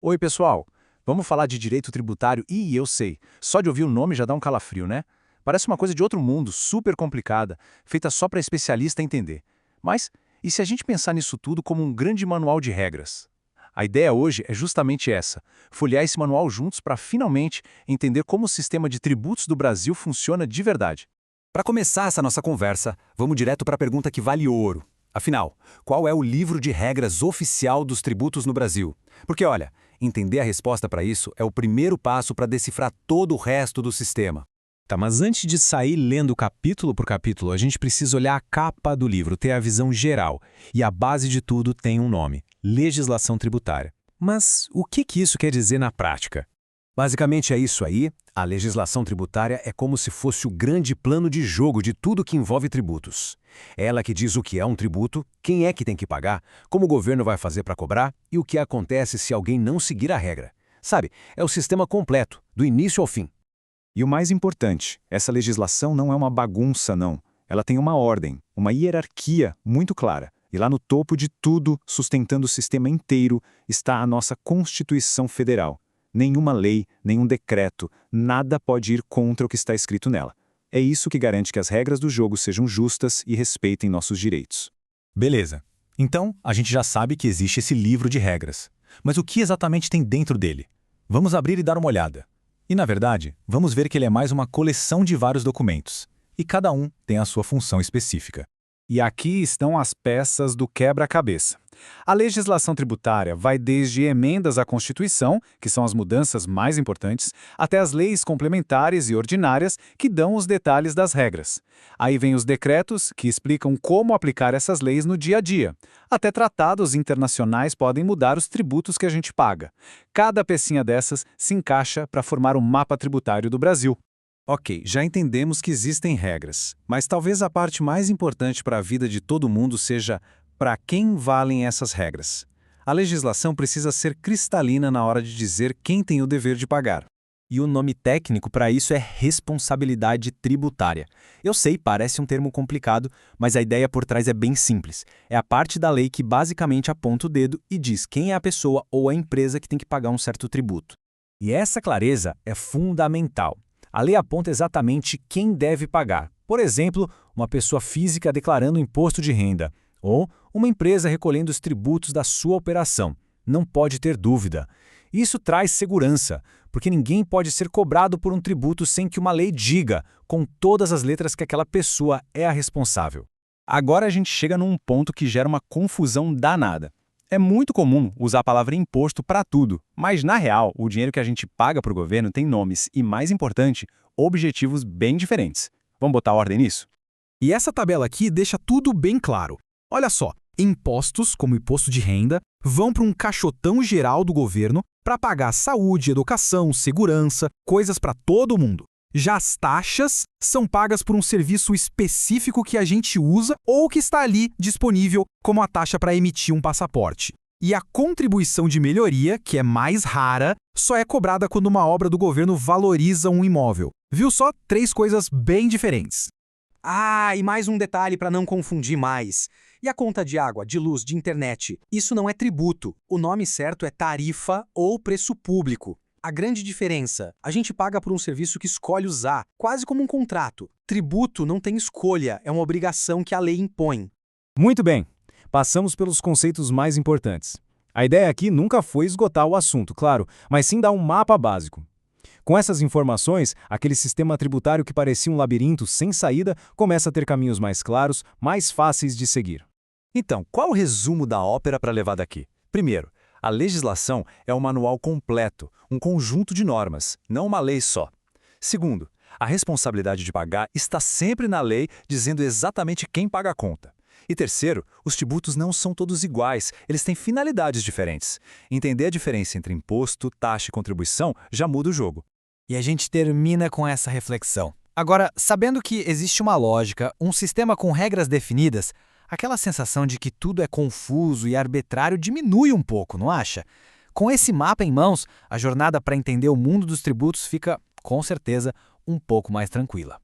Oi, pessoal. Vamos falar de direito tributário? Ih, eu sei. Só de ouvir o nome já dá um calafrio, né? Parece uma coisa de outro mundo, super complicada, feita só para especialista entender. Mas, e se a gente pensar nisso tudo como um grande manual de regras? A ideia hoje é justamente essa: folhear esse manual juntos para finalmente entender como o sistema de tributos do Brasil funciona de verdade. Para começar essa nossa conversa, vamos direto para a pergunta que vale ouro. Afinal, qual é o livro de regras oficial dos tributos no Brasil? Porque, olha, entender a resposta para isso é o primeiro passo para decifrar todo o resto do sistema. Tá, mas antes de sair lendo capítulo por capítulo, a gente precisa olhar a capa do livro, ter a visão geral. E a base de tudo tem um nome: legislação tributária. Mas o que isso quer dizer na prática? Basicamente é isso aí. A legislação tributária é como se fosse o grande plano de jogo de tudo que envolve tributos. É ela que diz o que é um tributo, quem é que tem que pagar, como o governo vai fazer para cobrar e o que acontece se alguém não seguir a regra. Sabe, é o sistema completo, do início ao fim. E o mais importante, essa legislação não é uma bagunça, não. Ela tem uma ordem, uma hierarquia muito clara. E lá no topo de tudo, sustentando o sistema inteiro, está a nossa Constituição Federal. Nenhuma lei, nenhum decreto, nada pode ir contra o que está escrito nela. É isso que garante que as regras do jogo sejam justas e respeitem nossos direitos. Beleza. Então, a gente já sabe que existe esse livro de regras. Mas o que exatamente tem dentro dele? Vamos abrir e dar uma olhada. E, na verdade, vamos ver que ele é mais uma coleção de vários documentos. E cada um tem a sua função específica. E aqui estão as peças do quebra-cabeça. A legislação tributária vai desde emendas à Constituição, que são as mudanças mais importantes, até as leis complementares e ordinárias, que dão os detalhes das regras. Aí vem os decretos, que explicam como aplicar essas leis no dia a dia. Até tratados internacionais podem mudar os tributos que a gente paga. Cada pecinha dessas se encaixa para formar o mapa tributário do Brasil. Ok, já entendemos que existem regras, mas talvez a parte mais importante para a vida de todo mundo seja para quem valem essas regras. A legislação precisa ser cristalina na hora de dizer quem tem o dever de pagar. E o nome técnico para isso é responsabilidade tributária. Eu sei, parece um termo complicado, mas a ideia por trás é bem simples. É a parte da lei que basicamente aponta o dedo e diz quem é a pessoa ou a empresa que tem que pagar um certo tributo. E essa clareza é fundamental. A lei aponta exatamente quem deve pagar. Por exemplo, uma pessoa física declarando imposto de renda, ou uma empresa recolhendo os tributos da sua operação. Não pode ter dúvida. Isso traz segurança, porque ninguém pode ser cobrado por um tributo sem que uma lei diga, com todas as letras, que aquela pessoa é a responsável. Agora a gente chega num ponto que gera uma confusão danada. É muito comum usar a palavra imposto para tudo, mas na real, o dinheiro que a gente paga para o governo tem nomes e, mais importante, objetivos bem diferentes. Vamos botar ordem nisso? E essa tabela aqui deixa tudo bem claro. Olha só, impostos, como imposto de renda, vão para um caixotão geral do governo para pagar saúde, educação, segurança, coisas para todo mundo. Já as taxas são pagas por um serviço específico que a gente usa ou que está ali disponível, como a taxa para emitir um passaporte. E a contribuição de melhoria, que é mais rara, só é cobrada quando uma obra do governo valoriza um imóvel. Viu só? 3 coisas bem diferentes. Ah, e mais um detalhe para não confundir mais. E a conta de água, de luz, de internet? Isso não é tributo. O nome certo é tarifa ou preço público. A grande diferença, a gente paga por um serviço que escolhe usar, quase como um contrato. Tributo não tem escolha, é uma obrigação que a lei impõe. Muito bem, passamos pelos conceitos mais importantes. A ideia aqui nunca foi esgotar o assunto, claro, mas sim dar um mapa básico. Com essas informações, aquele sistema tributário que parecia um labirinto sem saída começa a ter caminhos mais claros, mais fáceis de seguir. Então, qual o resumo da ópera para levar daqui? Primeiro, a legislação é um manual completo, um conjunto de normas, não uma lei só. Segundo, a responsabilidade de pagar está sempre na lei, dizendo exatamente quem paga a conta. E terceiro, os tributos não são todos iguais, eles têm finalidades diferentes. Entender a diferença entre imposto, taxa e contribuição já muda o jogo. E a gente termina com essa reflexão. Agora, sabendo que existe uma lógica, um sistema com regras definidas, aquela sensação de que tudo é confuso e arbitrário diminui um pouco, não acha? Com esse mapa em mãos, a jornada para entender o mundo dos tributos fica, com certeza, um pouco mais tranquila.